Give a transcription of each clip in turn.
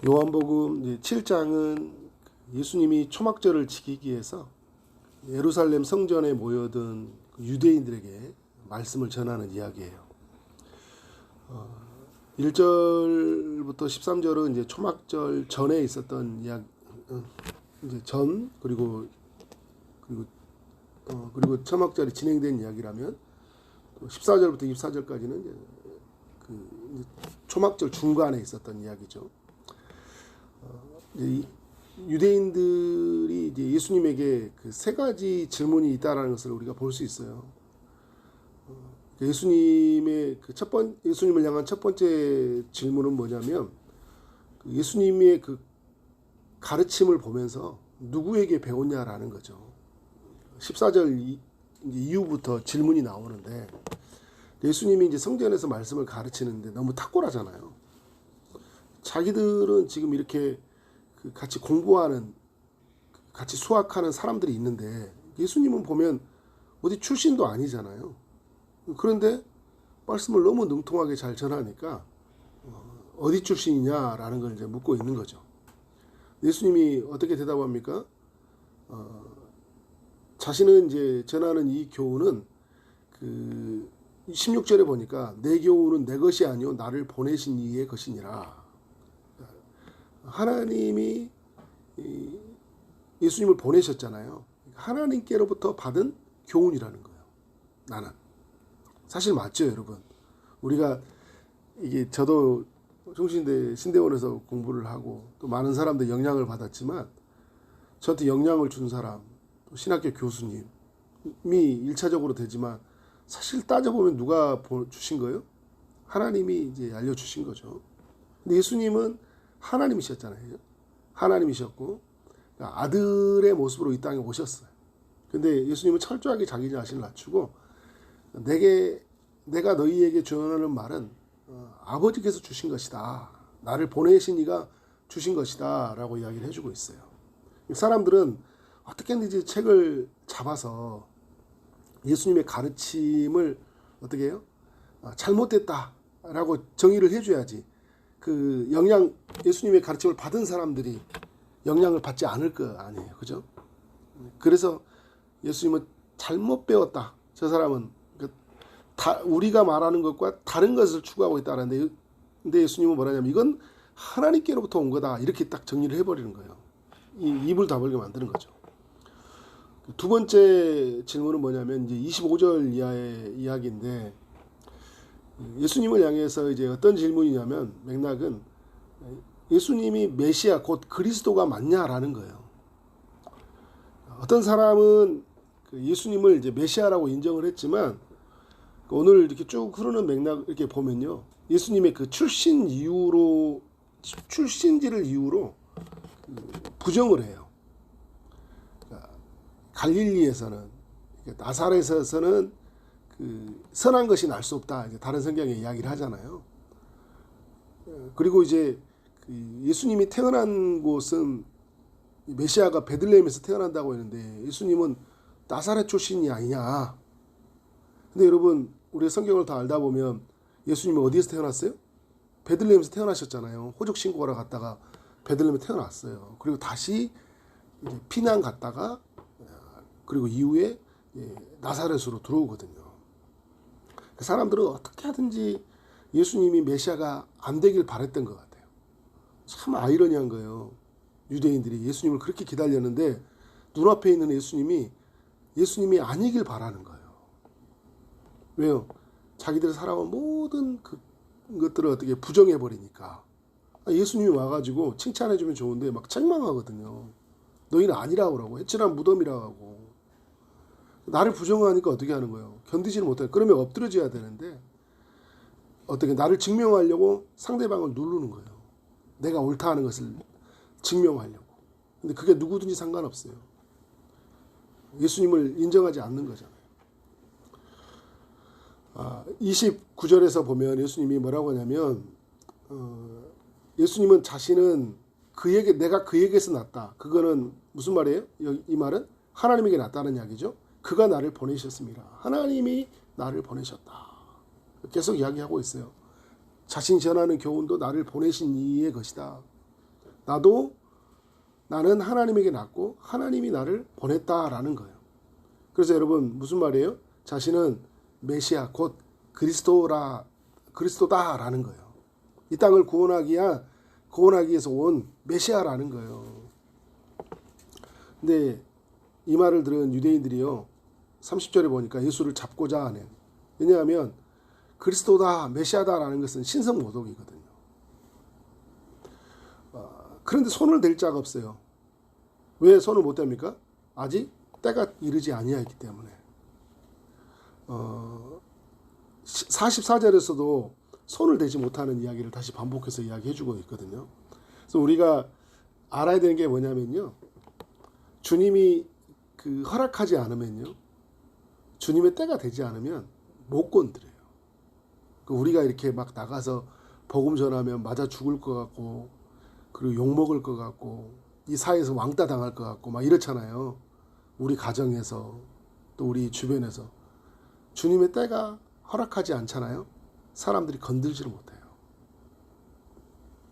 요한복음 7장은 예수님이 초막절을 지키기 위해서 예루살렘 성전에 모여든 유대인들에게 말씀을 전하는 이야기예요. 1절부터 13절은 이제 초막절 전에 있었던 이야기, 이제 전 그리고 초막절이 진행된 이야기라면, 14절부터 24절까지는 이제 초막절 중간에 있었던 이야기죠. 이제 유대인들이 이제 예수님에게 그 세 가지 질문이 있다라는 것을 우리가 볼 수 있어요. 예수님의 예수님을 향한 첫 번째 질문은 뭐냐면, 예수님의 그 가르침을 보면서 누구에게 배웠냐라는 거죠. 14절 이후부터 질문이 나오는데, 예수님이 이제 성전에서 말씀을 가르치는데 너무 탁월하잖아요. 자기들은 지금 이렇게 같이 공부하는, 같이 수학하는 사람들이 있는데, 예수님은 보면 어디 출신도 아니잖아요. 그런데 말씀을 너무 능통하게 잘 전하니까 어디 출신이냐라는 걸 이제 묻고 있는 거죠. 예수님이 어떻게 대답합니까? 자신은 이제 전하는 이 교훈은 16절에 보니까 내 교훈은 내 것이 아니요 나를 보내신 이의 것이니라. 하나님이 예수님을 보내셨잖아요. 하나님께로부터 받은 교훈이라는 거예요. 나는. 사실 맞죠, 여러분. 우리가 저도 중신대 신대원에서 공부를 하고 또 많은 사람들 영향을 받았지만, 저한테 영향을 준 사람, 또 신학교 교수님이 1차적으로 되지만, 사실 따져보면 누가 주신 거예요? 하나님이 이제 알려주신 거죠. 근데 예수님은 하나님이셨잖아요. 하나님이셨고 아들의 모습으로 이 땅에 오셨어요. 근데 예수님은 철저하게 자기 자신을 낮추고, 내가 너희에게 전하는 말은 아버지께서 주신 것이다. 나를 보내신 이가 주신 것이다. 라고 이야기를 해주고 있어요. 사람들은 어떻게든지 책을 잡아서 예수님의 가르침을 어떻게 해요? 잘못됐다 라고 정의를 해줘야지 예수님의 가르침을 받은 사람들이 영향을 받지 않을 거 아니에요. 그죠? 그래서 예수님은 잘못 배웠다. 저 사람은 우리가 말하는 것과 다른 것을 추구하고 있다는데, 근데 예수님은 뭐라냐면 이건 하나님께로부터 온 거다. 이렇게 딱 정리를 해버리는 거예요. 입을 다물게 만드는 거죠. 두 번째 질문은 뭐냐면 이제 25절 이하의 이야기인데, 예수님을 향해서 이제 어떤 질문이냐면, 맥락은 예수님이 메시아 곧 그리스도가 맞냐라는 거예요. 어떤 사람은 예수님을 이제 메시아라고 인정을 했지만, 오늘 이렇게 쭉 흐르는 맥락 이렇게 보면요, 예수님의 그 출신지를 이유로 부정을 해요. 갈릴리에서는, 나사렛에서는 선한 것이 날 수 없다. 다른 성경에 이야기를 하잖아요. 그리고 이제 예수님이 태어난 곳은, 메시아가 베들레헴에서 태어난다고 했는데 예수님은 나사렛 출신이 아니냐. 근데 여러분, 우리 성경을 다 알다 보면 예수님은 어디에서 태어났어요? 베들레헴에서 태어나셨잖아요. 호적 신고하러 갔다가 베들레헴에 태어났어요. 그리고 다시 이제 피난 갔다가, 그리고 이후에 나사렛으로 들어오거든요. 사람들은 어떻게 하든지 예수님이 메시아가 안 되길 바랬던 것 같아요. 참 아이러니한 거예요. 유대인들이 예수님을 그렇게 기다렸는데 눈앞에 있는 예수님이 아니길 바라는 거예요. 왜요? 자기들이 살아온 모든 것들을 어떻게 부정해버리니까. 예수님이 와가지고 칭찬해주면 좋은데 막 책망하거든요. 너희는 아니라고 그러고 해칠한 무덤이라고 하고. 나를 부정하니까 어떻게 하는 거예요? 견디지를 못해. 그러면 엎드려져야 되는데 어떻게 나를 증명하려고 상대방을 누르는 거예요. 내가 옳다 하는 것을 증명하려고. 근데 그게 누구든지 상관없어요. 예수님을 인정하지 않는 거잖아요. 29절에서 보면 예수님이 뭐라고 하냐면, 예수님은 자신은 내가 그에게서 났다. 그거는 무슨 말이에요? 이 말은 하나님에게 났다는 이야기죠. 그가 나를 보내셨습니다. 하나님이 나를 보내셨다. 계속 이야기하고 있어요. 자신이 전하는 교훈도 나를 보내신 이의 것이다. 나는 하나님에게 났고 하나님이 나를 보냈다라는 거예요. 그래서 여러분 무슨 말이에요? 자신은 메시아 곧 그리스도다라는 거예요. 이 땅을 구원하기 위해서 온 메시아라는 거예요. 근데 이 말을 들은 유대인들이요, 30절에 보니까 예수를 잡고자 하네요. 왜냐하면 그리스도다, 메시아다라는 것은 신성모독이거든요. 그런데 손을 댈 자가 없어요. 왜 손을 못 댑니까? 아직 때가 이르지 아니하였기 때문에. 44절에서도 손을 대지 못하는 이야기를 다시 반복해서 이야기해주고 있거든요. 그래서 우리가 알아야 되는 게 뭐냐면요, 주님이 허락하지 않으면요, 주님의 때가 되지 않으면 못 건드려요. 우리가 이렇게 막 나가서 복음 전하면 맞아 죽을 것 같고, 그리고 욕 먹을 것 같고, 이 사회에서 왕따 당할 것 같고 막 이렇잖아요. 우리 가정에서 또 우리 주변에서 주님의 때가 허락하지 않잖아요. 사람들이 건들지를 못해요.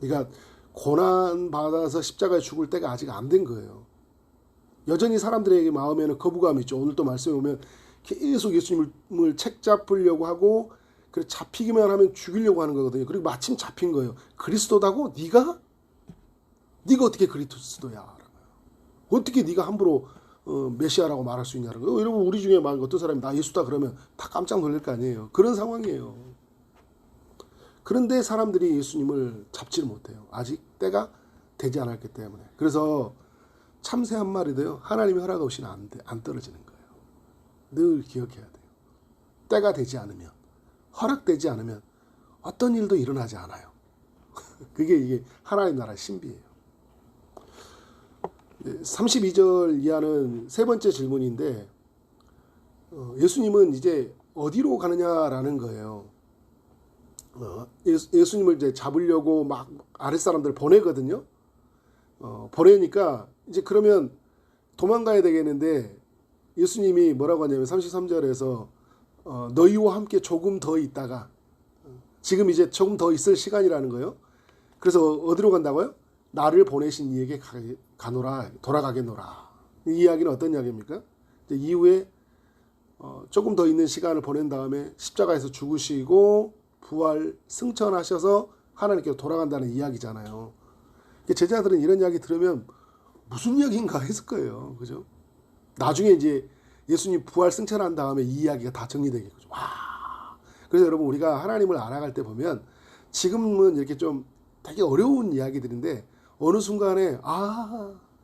그러니까 고난 받아서 십자가에 죽을 때가 아직 안 된 거예요. 여전히 사람들에게 마음에는 거부감이 있죠. 오늘 또 말씀에 보면 계속 예수님을 책 잡으려고 하고, 그래 잡히기만 하면 죽이려고 하는 거거든요. 그리고 마침 잡힌 거예요. 그리스도다고? 네가 어떻게 그리스도야? 어떻게 네가 함부로 메시아라고 말할 수 있냐는 거예요. 여러분 우리 중에 막 어떤 사람이 나 예수다 그러면 다 깜짝 놀랄 거 아니에요. 그런 상황이에요. 그런데 사람들이 예수님을 잡지를 못해요. 아직 때가 되지 않았기 때문에. 그래서 참새 한 마리도요, 하나님의 허락 없이는 안 떨어지는 거예요. 늘 기억해야 돼요. 때가 되지 않으면, 허락되지 않으면 어떤 일도 일어나지 않아요. 이게 하나님 나라의 신비예요. 32절 이하는 세 번째 질문인데, 예수님은 이제 어디로 가느냐라는 거예요. 예수님을 이제 잡으려고 막 아랫사람들 보내거든요. 보내니까 이제 그러면 도망가야 되겠는데, 예수님이 뭐라고 하냐면 33절에서 너희와 함께 조금 더 있다가, 지금 이제 조금 더 있을 시간이라는 거예요. 그래서 어디로 간다고요? 나를 보내신 이에게 가노라, 돌아가겠노라. 이 이야기는 어떤 이야기입니까? 이후에 조금 더 있는 시간을 보낸 다음에 십자가에서 죽으시고 부활 승천하셔서 하나님께로 돌아간다는 이야기잖아요. 제자들은 이런 이야기 들으면 무슨 이야기인가 했을 거예요. 그죠? 나중에 이제 예수님 부활 승천한 다음에 이 이야기가 다 정리되겠죠. 와. 그래서 여러분 우리가 하나님을 알아갈 때 보면 지금은 이렇게 좀 되게 어려운 이야기들인데 어느 순간에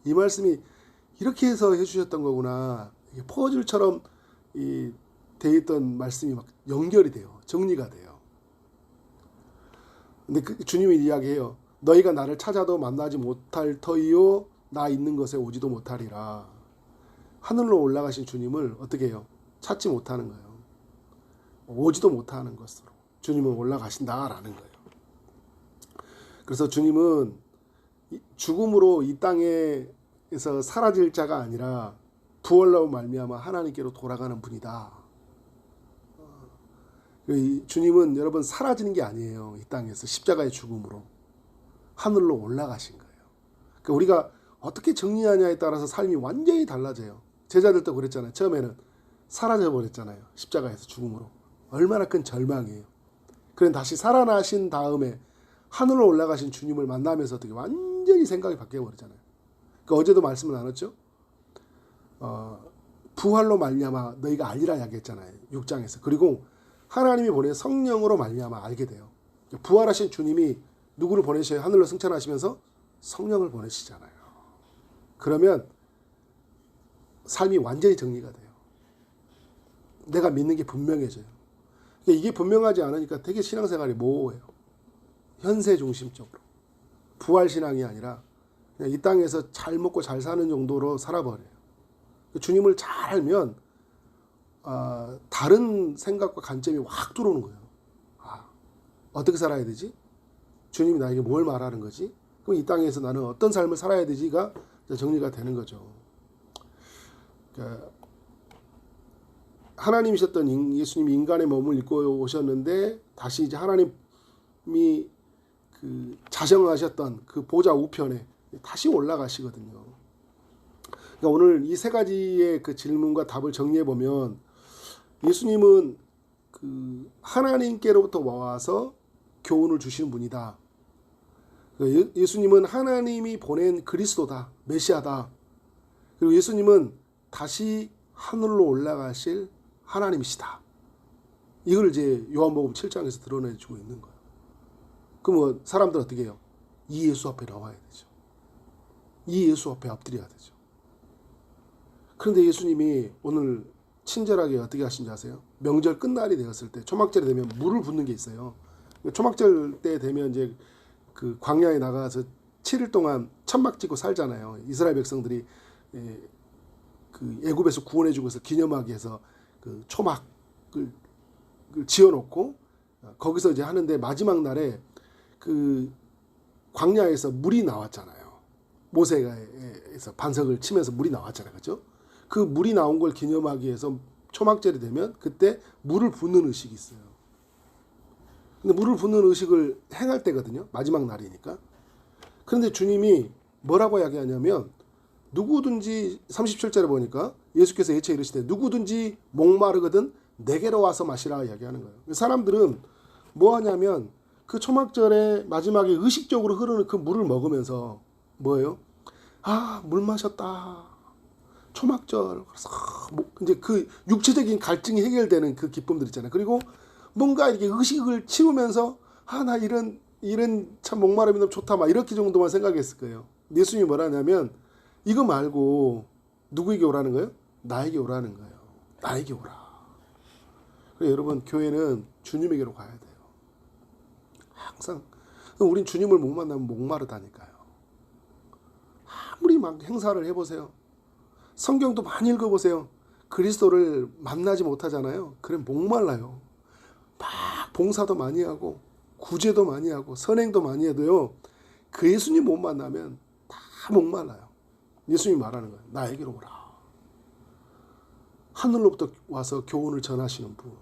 이 말씀이 이렇게 해서 해주셨던 거구나. 퍼즐처럼 돼 있던 말씀이 막 연결이 돼요. 정리가 돼요. 근데 주님이 이야기해요. 너희가 나를 찾아도 만나지 못할 터이요 나 있는 것에 오지도 못하리라. 하늘로 올라가신 주님을 어떻게 해요? 찾지 못하는 거예요. 오지도 못하는 것으로 주님은 올라가신다라는 거예요. 그래서 주님은 죽음으로 이 땅에서 사라질 자가 아니라 부활로 말미암아 하나님께로 돌아가는 분이다. 주님은 여러분 사라지는 게 아니에요. 이 땅에서 십자가의 죽음으로 하늘로 올라가신 거예요. 그러니까 우리가 어떻게 정리하냐에 따라서 삶이 완전히 달라져요. 제자들도 그랬잖아요. 처음에는 사라져 버렸잖아요. 십자가에서 죽음으로. 얼마나 큰 절망이에요. 그런데 다시 살아나신 다음에 하늘로 올라가신 주님을 만나면서 어떻게 완전히 생각이 바뀌어 버리잖아요. 그러니까 어제도 말씀을 나눴죠. 부활로 말미암아 너희가 알리라 이야기했잖아요. 6장에서. 그리고 하나님이 보낸 성령으로 말미암아 알게 돼요. 부활하신 주님이 누구를 보내셔요? 하늘로 승천하시면서 성령을 보내시잖아요. 그러면 삶이 완전히 정리가 돼요. 내가 믿는 게 분명해져요. 이게 분명하지 않으니까 되게 신앙생활이 모호해요. 현세 중심적으로. 부활신앙이 아니라 그냥 이 땅에서 잘 먹고 잘 사는 정도로 살아버려요. 주님을 잘 알면 다른 생각과 관점이 확 들어오는 거예요. 어떻게 살아야 되지? 주님이 나에게 뭘 말하는 거지? 그럼 이 땅에서 나는 어떤 삶을 살아야 되지가 정리가 되는 거죠. 그러니까 하나님이셨던 예수님이 인간의 몸을 입고 오셨는데 다시 이제 하나님이 자정하셨던 그 보좌 우편에 다시 올라가시거든요. 그러니까 오늘 이 세 가지의 그 질문과 답을 정리해 보면 예수님은 그 하나님께로부터 와서 교훈을 주시는 분이다. 예수님은 하나님이 보낸 그리스도다, 메시아다. 그리고 예수님은 다시 하늘로 올라가실 하나님이시다. 이걸 이제 요한복음 7장에서 드러내주고 있는 거예요. 그럼 사람들은 어떻게 해요? 이 예수 앞에 나와야 되죠. 이 예수 앞에 엎드려야 되죠. 그런데 예수님이 오늘 친절하게 어떻게 하신지 아세요? 명절 끝날이 되었을 때, 초막절이 되면 물을 붓는 게 있어요. 초막절 때 되면 이제 그 광야에 나가서 7일 동안 천막 짓고 살잖아요. 이스라엘 백성들이 그 애굽에서 구원해주고 해서 기념하기 위해서 그 초막을 지어놓고 거기서 이제 하는데 마지막 날에 그 광야에서 물이 나왔잖아요. 모세가에서 반석을 치면서 물이 나왔잖아요. 그렇죠? 그 물이 나온 걸 기념하기 위해서 초막절이 되면 그때 물을 붓는 의식이 있어요. 근데 물을 붓는 의식을 행할 때거든요. 마지막 날이니까. 그런데 주님이 뭐라고 이야기하냐면 누구든지 37절에 보니까 예수께서 예체 이르시되 누구든지 목마르거든 내게로 와서 마시라 이야기하는 거예요. 사람들은 뭐 하냐면 그 초막절에 마지막에 의식적으로 흐르는 그 물을 먹으면서 뭐예요? 아, 물 마셨다. 초막절. 그래서 이제 그 육체적인 갈증이 해결되는 그 기쁨들 있잖아요. 그리고 뭔가 이렇게 의식을 치우면서 아, 나 이런 참 목마름이 너무 좋다. 막 이렇게 정도만 생각했을 거예요. 예수님이 뭐라 하냐면 이거 말고 누구에게 오라는 거예요? 나에게 오라는 거예요. 나에게 오라. 그래서 여러분 교회는 주님에게로 가야 돼요. 항상 우린 주님을 못 만나면 목마르다니까요. 아무리 막 행사를 해보세요. 성경도 많이 읽어보세요. 그리스도를 만나지 못하잖아요. 그럼 목말라요. 막 봉사도 많이 하고 구제도 많이 하고 선행도 많이 해도요. 그 예수님 못 만나면 다 목말라요. 예수님이 말하는 거예요. 나에게로 오라. 하늘로부터 와서 교훈을 전하시는 분.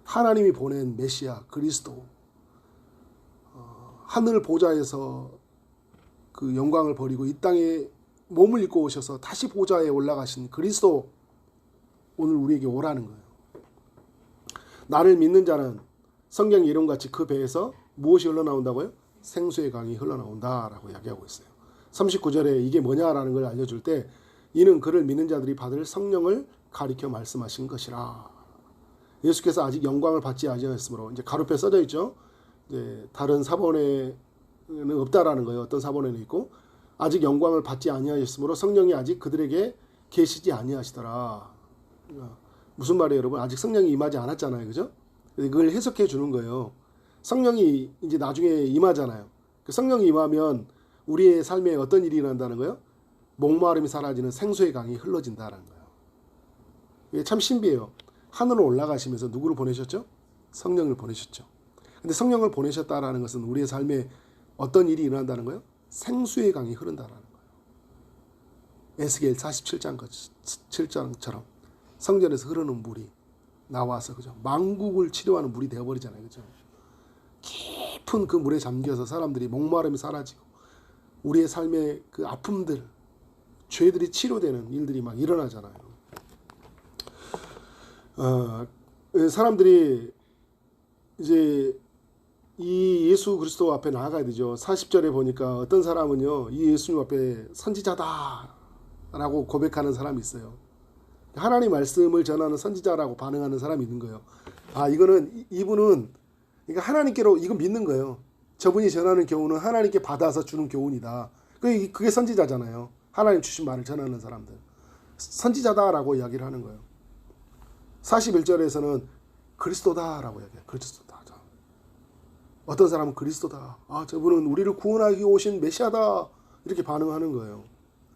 하나님이 보낸 메시아 그리스도. 하늘 보좌에서 그 영광을 버리고 이 땅에 몸을 입고 오셔서 다시 보좌에 올라가신 그리스도 오늘 우리에게 오라는 거예요. 나를 믿는 자는 성경 이름같이 그 배에서 무엇이 흘러나온다고요? 생수의 강이 흘러나온다라고 이야기하고 있어요. 39절에 이게 뭐냐라는 걸 알려줄 때 이는 그를 믿는 자들이 받을 성령을 가리켜 말씀하신 것이라. 예수께서 아직 영광을 받지 아니하였으므로 이제 가로표에 써져 있죠. 이제 다른 사본에는 없다라는 거예요. 어떤 사본에는 있고 아직 영광을 받지 아니하였으므로 성령이 아직 그들에게 계시지 아니하시더라. 무슨 말이에요, 여러분? 아직 성령이 임하지 않았잖아요, 그죠? 그걸 해석해 주는 거예요. 성령이 이제 나중에 임하잖아요. 성령이 임하면 우리의 삶에 어떤 일이 일어난다는 거예요? 목마름이 사라지는 생수의 강이 흘러진다는 거예요. 이게 참 신비해요. 하늘로 올라가시면서 누구를 보내셨죠? 성령을 보내셨죠. 근데 성령을 보내셨다라는 것은 우리의 삶에 어떤 일이 일어난다는 거예요? 생수의 강이 흐른다라는 거예요. 에스겔 47장처럼 성전에서 흐르는 물이 나와서 그죠? 만국을 치료하는 물이 되어버리잖아요, 그죠? 깊은 그 물에 잠겨서 사람들이 목마름이 사라지고 우리의 삶의 그 아픔들, 죄들이 치료되는 일들이 막 일어나잖아요. 사람들이 이제 이 예수 그리스도 앞에 나아가야 되죠. 40절에 보니까 어떤 사람은요, 이 예수님 앞에 선지자다라고 고백하는 사람이 있어요. 하나님 말씀을 전하는 선지자라고 반응하는 사람이 있는 거예요. 아, 이분은 그러니까 하나님께로 이거 믿는 거예요. 저분이 전하는 교훈은 하나님께 받아서 주는 교훈이다. 그게 선지자잖아요. 하나님 주신 말을 전하는 사람들. 선지자다라고 이야기를 하는 거예요. 41절에서는 그리스도다라고 이야기해요. 그리스도다. 어떤 사람은 그리스도다. 아, 저분은 우리를 구원하기 오신 메시아다. 이렇게 반응하는 거예요.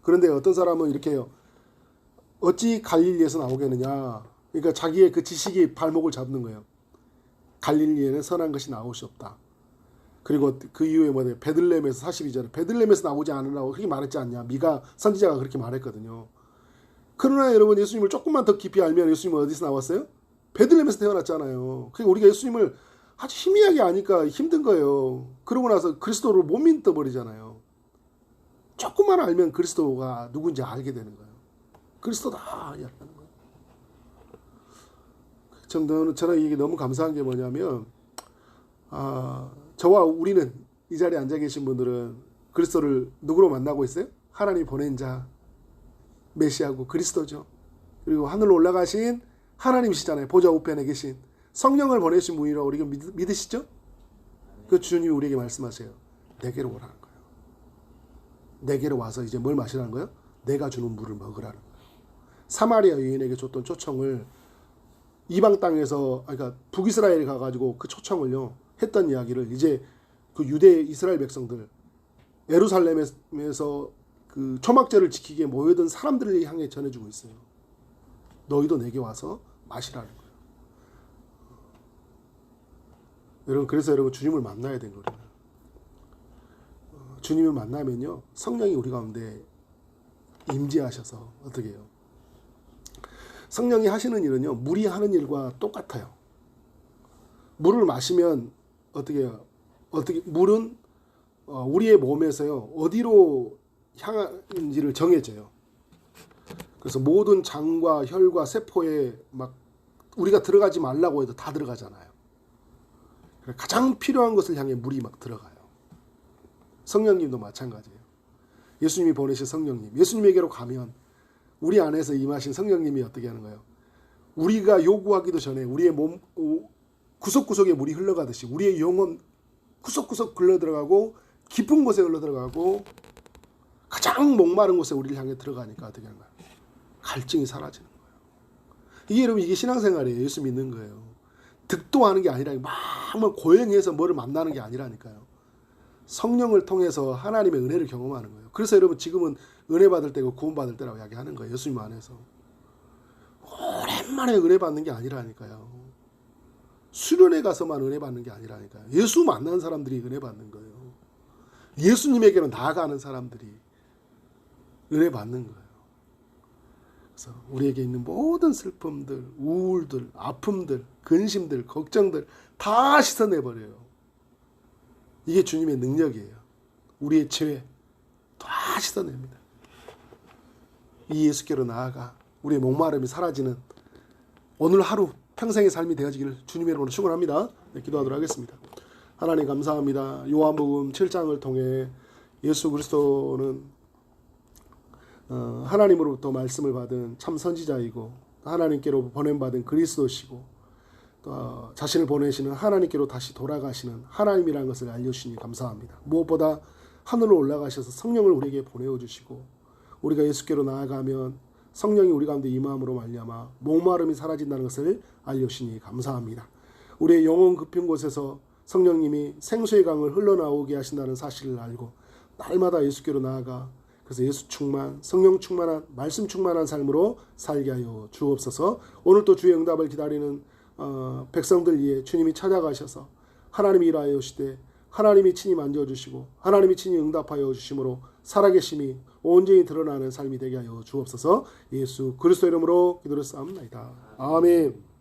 그런데 어떤 사람은 이렇게 해요. 어찌 갈릴리에서 나오겠느냐. 그러니까 자기의 그 지식이 발목을 잡는 거예요. 갈릴리에는 선한 것이 나올 수 없다. 그리고 그 이후에 뭐냐, 베들레헴에서 42절에 베들레헴에서 나오지 않으라고 그렇게 말했지 않냐. 미가 선지자가 그렇게 말했거든요. 그러나 여러분 예수님을 조금만 더 깊이 알면 예수님은 어디서 나왔어요? 베들레헴에서 태어났잖아요. 그러니까 우리가 예수님을 아주 희미하게 아니까 힘든 거예요. 그러고 나서 그리스도를 못 믿어버리잖아요. 조금만 알면 그리스도가 누군지 알게 되는 거예요. 그리스도다 이야기하는 거예요. 저는 이게 너무 감사한 게 뭐냐면 저와 우리는 이 자리에 앉아 계신 분들은 그리스도를 누구로 만나고 있어요? 하나님 보낸 자 메시아고 그리스도죠. 그리고 하늘로 올라가신 하나님이시잖아요. 보좌 우편에 계신 성령을 보내신 분이라고 우리가 믿으시죠? 그 주님이 우리에게 말씀하세요. 내게로 오라는 거예요. 내게로 와서 이제 뭘 마시라는 거예요? 내가 주는 물을 먹으라는 거예요. 사마리아 여인에게 줬던 초청을 이방 땅에서 그러니까 북이스라엘에 가가지고 그 초청을요 했던 이야기를 이제 그 유대 이스라엘 백성들 예루살렘에서 그 초막절을 지키기에 모여든 사람들을 향해 전해주고 있어요. 너희도 내게 와서 마시라는 거예요. 여러분 그래서 여러분 주님을 만나야 되는 거예요. 주님을 만나면요 성령이 우리 가운데 임재하셔서 어떻게 해요? 성령이 하시는 일은요 물이 하는 일과 똑같아요. 물을 마시면 어떻게 해요? 물은 우리의 몸에서요 어디로 향하는지를 정해져요. 그래서 모든 장과 혈과 세포에 막 우리가 들어가지 말라고 해도 다 들어가잖아요. 가장 필요한 것을 향해 물이 막 들어가요. 성령님도 마찬가지예요. 예수님이 보내신 성령님, 예수님에게로 가면 우리 안에서 임하신 성령님이 어떻게 하는 거예요? 우리가 요구하기도 전에 우리의 몸 구석구석에 물이 흘러가듯이 우리의 영혼 구석구석 흘러들어가고 깊은 곳에 흘러들어가고 가장 목마른 곳에 우리를 향해 들어가니까 어떻게 하는 거예요? 갈증이 사라지는 거예요. 이게 여러분 이게 신앙생활이에요. 예수 믿는 거예요. 득도하는 게 아니라 막 고행해서 뭐를 만나는 게 아니라니까요. 성령을 통해서 하나님의 은혜를 경험하는 거예요. 그래서 여러분 지금은 은혜 받을 때고 구원 받을 때라고 이야기하는 거예요. 예수님 안에서. 오랜만에 은혜 받는 게 아니라니까요. 수련회 가서만 은혜 받는 게 아니라니까요. 예수 만난 사람들이 은혜 받는 거예요. 예수님에게로 나아가는 사람들이 은혜 받는 거예요. 그래서 우리에게 있는 모든 슬픔들, 우울들, 아픔들, 근심들, 걱정들 다 씻어내버려요. 이게 주님의 능력이에요. 우리의 죄 다 씻어냅니다. 이 예수께로 나아가 우리의 목마름이 사라지는 오늘 하루 평생의 삶이 되어지기를 주님의 이름으로 축원합니다. 네, 기도하도록 하겠습니다. 하나님 감사합니다. 요한복음 7장을 통해 예수 그리스도는 하나님으로부터 말씀을 받은 참 선지자이고 하나님께로 보냄받은 그리스도시고 또 자신을 보내시는 하나님께로 다시 돌아가시는 하나님이라는 것을 알려주시니 감사합니다. 무엇보다 하늘로 올라가셔서 성령을 우리에게 보내어주시고 우리가 예수께로 나아가면 성령이 우리 가운데 임함으로 말미암아 목마름이 사라진다는 것을 알려주시니 감사합니다. 우리의 영혼 깊은 곳에서 성령님이 생수의 강을 흘러나오게 하신다는 사실을 알고 날마다 예수께로 나아가 그래서 예수 충만, 성령 충만한, 말씀 충만한 삶으로 살게 하여 주옵소서. 오늘 또 주의 응답을 기다리는 백성들 위해 주님이 찾아가셔서 하나님이 일하여 오시되 하나님이 친히 만져주시고 하나님이 친히 응답하여 주심으로 살아계심이 온전히 드러나는 삶이 되게 하여 주옵소서. 예수 그리스도 이름으로 기도를 쌓옵나이다. 아멘.